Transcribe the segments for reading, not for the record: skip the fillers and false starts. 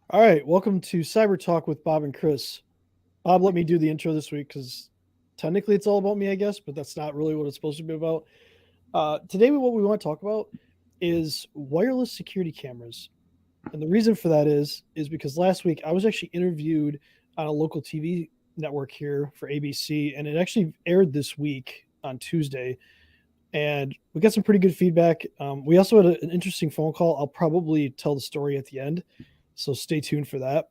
All right, welcome to Cyber Talk with Bob and Chris. Bob, let me do the intro this week because technically it's all about me, I guess, but that's not really what it's supposed to be about. Today, what we want to talk about is wireless security cameras, and the reason for that is because last week I was actually interviewed on a local TV network here for ABC, and it actually aired this week on Tuesday, and we got some pretty good feedback. We also had an interesting phone call. I'll probably tell the story at the end, so stay tuned for that.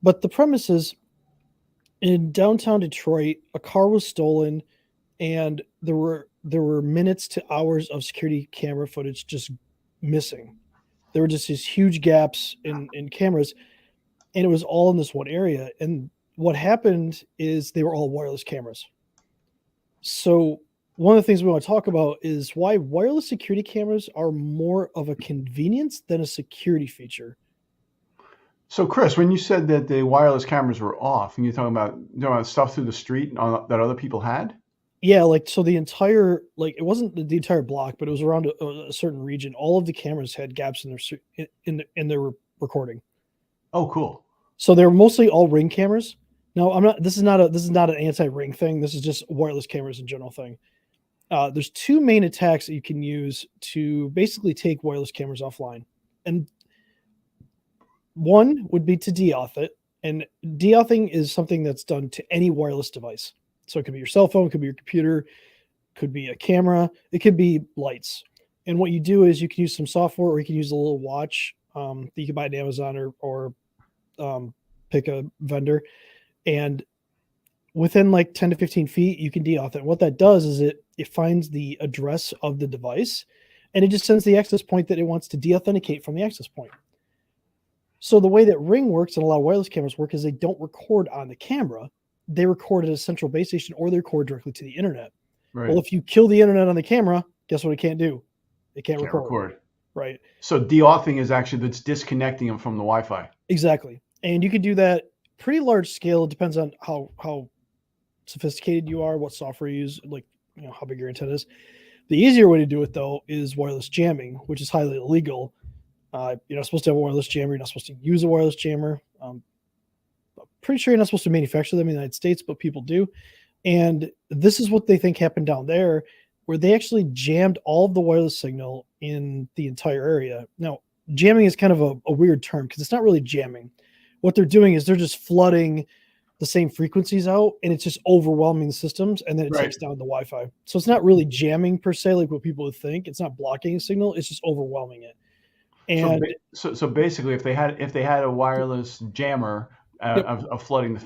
But the premise is in downtown Detroit, a car was stolen, and there were minutes to hours of security camera footage just missing. There were just these huge gaps in cameras, and it was all in this one area. And what happened is they were all wireless cameras. So one of the things we want to talk about is why wireless security cameras are more of a convenience than a security feature. So, Chris, when you said that the wireless cameras were off, and you're talking about stuff through the street that other people had. Yeah, like so the entire like it wasn't the entire block, but it was around a certain region. All of the cameras had gaps in their recording. Oh, cool. So they're mostly all Ring cameras. No, I'm not. This is not an anti-Ring thing. This is just wireless cameras in general thing. There's two main attacks that you can use to basically take wireless cameras offline, and one would be to deauth it. And deauthing is something that's done to any wireless device. So it could be your cell phone, it could be your computer, could be a camera, it could be lights. And what you do is you can use some software, or you can use a little watch that you can buy at Amazon or pick a vendor. And within like 10 to 15 feet, you can deauth it. And what that does is it finds the address of the device, and it just sends the access point that it wants to deauthenticate from the access point. So the way that Ring works and a lot of wireless cameras work is they don't record on the camera. They record at a central base station, or they record directly to the internet. Well, Right. if you kill the internet on the camera, guess what it can't do? It can't Can't record, record. right? So deauthing is actually that's disconnecting them from the Wi-Fi. Exactly. And you can do that pretty large scale. It depends on how sophisticated you are, what software you use, like how big your antenna is. The easier way to do it though is wireless jamming, which is highly illegal. You're not supposed to have a wireless jammer. You're not supposed to use a wireless jammer. Pretty sure you're not supposed to manufacture them in the United States, but people do. And this is what they think happened down there, where they actually jammed all of the wireless signal in the entire area. Now, jamming is kind of a weird term because it's not really jamming. What they're doing is they're just flooding the same frequencies out, and it's just overwhelming the systems, and then it Right. takes down the Wi-Fi. So it's not really jamming per se, like what people would think. It's not blocking a signal; it's just overwhelming it. So, And so basically, if they had a wireless jammer yep, of flooding the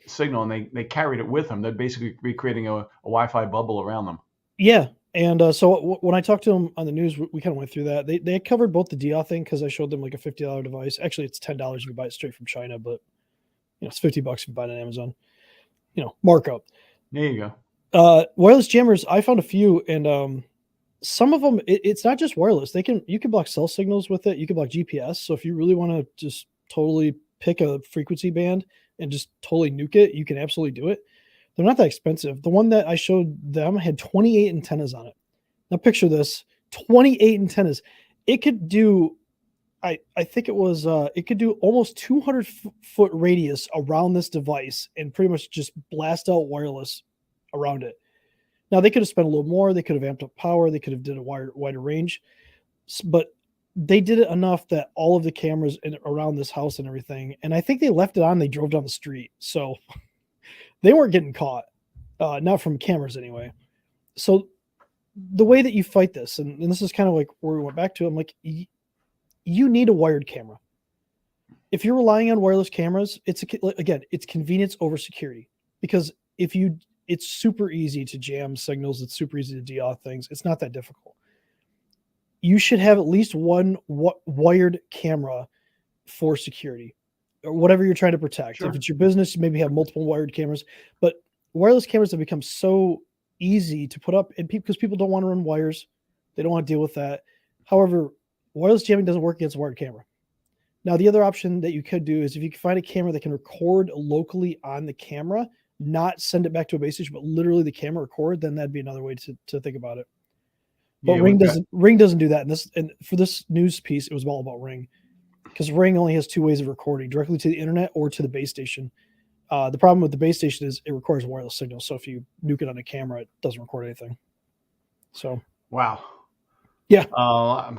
signal, and they carried it with them, they'd basically be creating a Wi-Fi bubble around them. yeah. And so when I talked to them on the news, we kind of went through that. They covered both the DR thing because I showed them like a $50 device. Actually, it's $10 if you buy it straight from China, but it's $50 if you buy it on Amazon. Markup. There you go. Wireless jammers, I found a few, and some of them it's not just wireless. You can block cell signals with it. You can block GPS. So if you really want to just totally pick a frequency band and just totally nuke it, you can absolutely do it. They're not that expensive. The one that I showed them had 28 antennas on it. Now picture this: 28 antennas. It could do. I think it could do almost 200-foot radius around this device and pretty much just blast out wireless around it. Now they could have spent a little more. They could have amped up power. They could have did a wider range, but they did it enough that all of the cameras around this house and everything. And I think they left it on. They drove down the street, so they weren't getting caught, not from cameras anyway. So the way that you fight this, and this is kind of like where we went back to, I'm like, you need a wired camera. If you're relying on wireless cameras, it's convenience over security, because it's super easy to jam signals. It's super easy to deauth things. It's not that difficult. You should have at least one wired camera for security or whatever you're trying to protect. If Sure. it's your business, maybe have multiple wired cameras, but wireless cameras have become so easy to put up, and because people don't want to run wires, they don't want to deal with that. However, wireless jamming doesn't work against a wired camera. Now, the other option that you could do is if you can find a camera that can record locally on the camera, not send it back to a base station, but literally the camera record, then that'd be another way to think about it. But Yeah, we've got. Ring doesn't do that. And for this news piece, it was all about Ring. because Ring only has two ways of recording: directly to the internet or to the base station. The problem with the base station is it records wireless signals. So if you nuke it on a camera, it doesn't record anything. So Wow. yeah,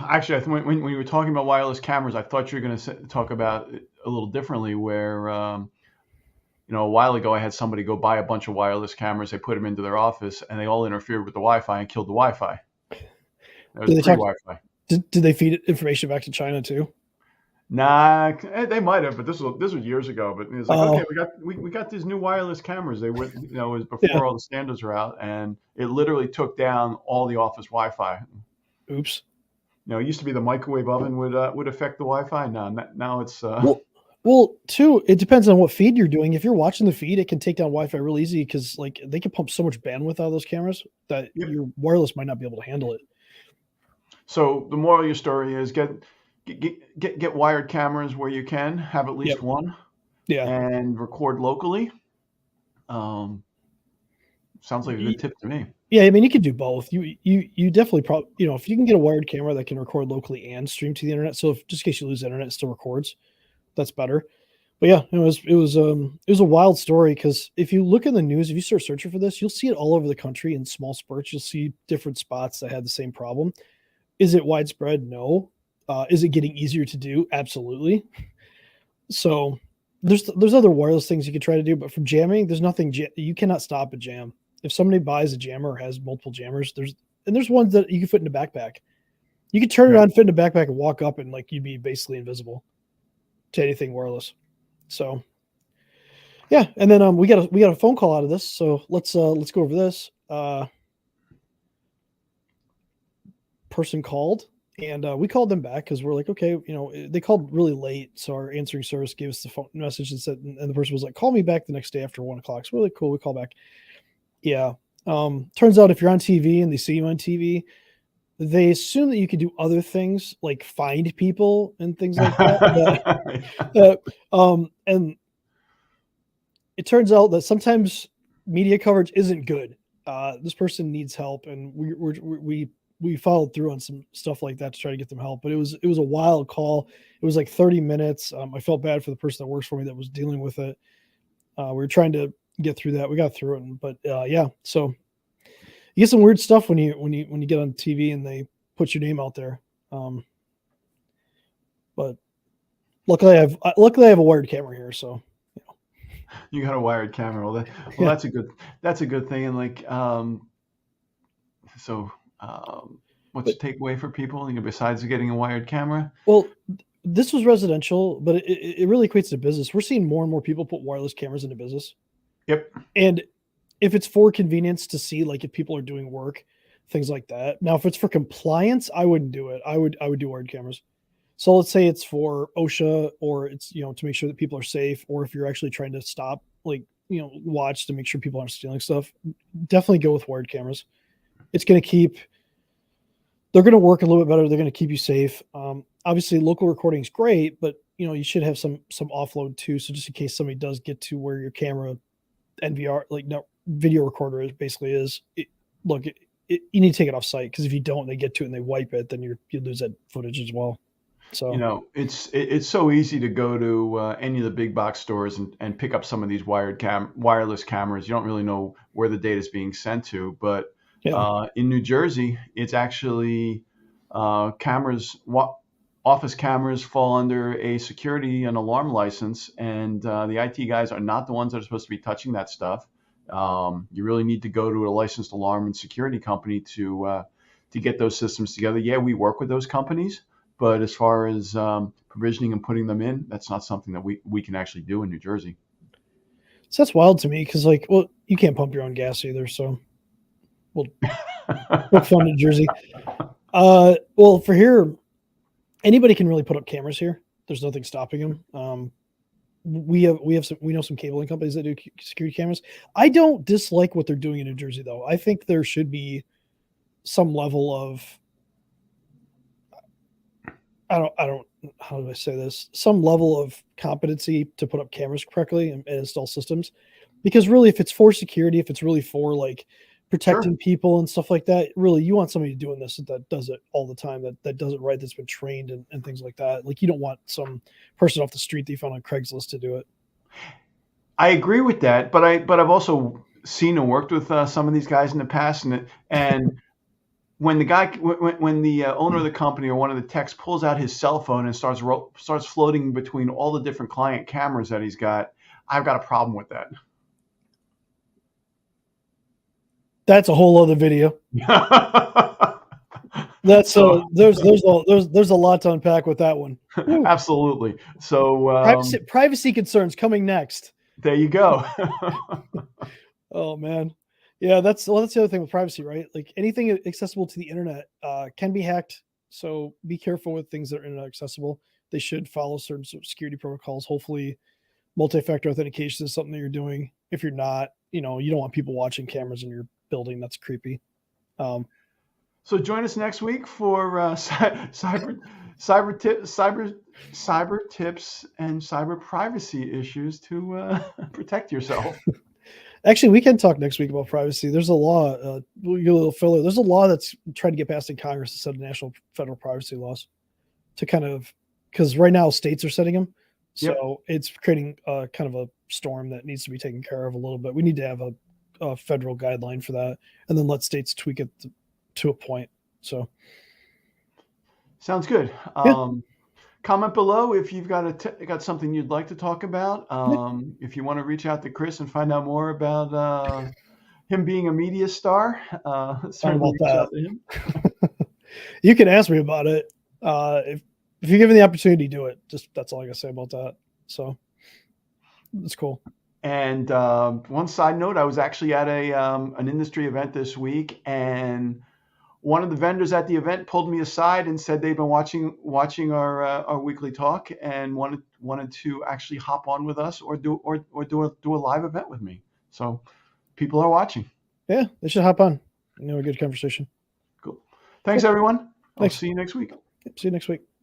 Actually, I when you were talking about wireless cameras, I thought you were going to talk about it a little differently. Where a while ago, I had somebody go buy a bunch of wireless cameras. They put them into their office, and they all interfered with the Wi-Fi and killed the Wi-Fi. That was did they talk? pre-Wi-Fi. Did they feed information back to China too? Nah, they might have, but this was years ago. But it was like, okay, Oh, we got these new wireless cameras. They were, it was yeah. before all the standards were out, and it literally took down all the office Wi-Fi. Oops. It used to be the microwave oven would affect the Wi-Fi. Now it's Well, too, it depends on what feed you're doing. If you're watching the feed, it can take down Wi-Fi real easy because like they can pump so much bandwidth out of those cameras that yep. your wireless might not be able to handle it. So the moral of your story is get wired cameras where you can, have at least Yep. one, Yeah. and record locally. Sounds like a good tip to me. Yeah, I mean, you could do both. You definitely probably if you can get a wired camera that can record locally and stream to the internet. So if just in case you lose the internet, it still records. That's better. But yeah, it was a wild story because if you look in the news, if you start searching for this, you'll see it all over the country in small spurts. You'll see different spots that had the same problem. Is it widespread? No. Is it getting easier to do? Absolutely. So there's other wireless things you could try to do, but for jamming, there's nothing you cannot stop a jam. If somebody buys a jammer or has multiple jammers, there's ones that you can fit in a backpack. You could turn it on, fit in a backpack, and walk up, and like you'd be basically invisible to anything wireless. So yeah, and then we got a phone call out of this, so let's go over this. Person called, and we called them back because we're like, okay, they called really late, so our answering service gave us the phone message and said, and the person was like, call me back the next day after 1:00. So really cool. We call back. Yeah. Turns out if you're on TV and they see you on TV, they assume that you can do other things like find people and things like that. And it turns out that sometimes media coverage isn't good. This person needs help, and we followed through on some stuff like that to try to get them help. But it was a wild call. It was like 30 minutes. I felt bad for the person that works for me that was dealing with it. We were trying to get through that. We got through it, but yeah. So you get some weird stuff when you get on TV and they put your name out there. But luckily I have a wired camera here, so you got a wired camera. Well, that's a good thing. And like, what's the takeaway for people? Besides getting a wired camera? Well, this was residential, but it really equates to business. We're seeing more and more people put wireless cameras into business. Yep. And if it's for convenience to see, like if people are doing work, things like that. Now, if it's for compliance, I wouldn't do it. I would do wired cameras. So let's say it's for OSHA, or it's to make sure that people are safe, or if you're actually trying to stop, like watch to make sure people aren't stealing stuff. Definitely go with wired cameras. It's going to they're going to work a little bit better. They're going to keep you safe. Obviously, local recording is great, but you should have some offload too. So just in case somebody does get to where your camera NVR, like no video recorder basically is, you need to take it off site, because if you don't, they get to it and they wipe it, then you lose that footage as well. So it's so easy to go to any of the big box stores and pick up some of these wireless cameras. You don't really know where the data is being sent to, but in New Jersey, it's actually cameras. Office cameras fall under a security and alarm license, and the IT guys are not the ones that are supposed to be touching that stuff. You really need to go to a licensed alarm and security company to get those systems together. Yeah, we work with those companies, but as far as provisioning and putting them in, that's not something that we can actually do in New Jersey. So that's wild to me, because you can't pump your own gas either. So, well, fun in Jersey. Well, for here, anybody can really put up cameras here. There's nothing stopping them. We know some cabling companies that do security cameras. I don't dislike what they're doing in New Jersey, though. I think there should be some level of, I don't how do I say this? Some level of competency to put up cameras correctly and install systems. Because really, if it's for security, if it's really for like protecting people and stuff like that. Really, you want somebody doing this that does it all the time, that does it right, that's been trained and things like that. Like, you don't want some person off the street that you found on Craigslist to do it. I agree with that, but I've also seen and worked with some of these guys in the past, and when the owner of the company or one of the techs pulls out his cell phone and starts floating between all the different client cameras that he's got, I've got a problem with that. That's a whole other video. That's there's a lot to unpack with that one. Absolutely. So privacy concerns coming next. There you go. Oh man, yeah, that's the other thing with privacy, right? Like, anything accessible to the internet can be hacked. So be careful with things that are internet accessible. They should follow certain security protocols. Hopefully, multi-factor authentication is something that you're doing. If you're not, you don't want people watching cameras in your building. That's creepy. So join us next week for cyber tips and cyber privacy issues to protect yourself. Actually, we can talk next week about privacy. There's a law. We'll get a little filler. There's a law that's trying to get passed in Congress to set national federal privacy laws to kind of, because right now states are setting them. So it's creating kind of a storm that needs to be taken care of a little bit. We need to have a federal guideline for that, and then let states tweak it to a point. So sounds good. Comment below if you've got something you'd like to talk about. If you want to reach out to Chris and find out more about him being a media star, certainly reach out to him. You can ask me about it. If you're given the opportunity, do it. Just, that's all I gotta say about that. So it's cool. And one side note, I was actually at an industry event this week, and one of the vendors at the event pulled me aside and said they've been watching our weekly talk and wanted to actually hop on with us or do a live event with me. So people are watching. Yeah, they should hop on. A good conversation. Cool. Thanks, everyone. I'll see you next week. See you next week.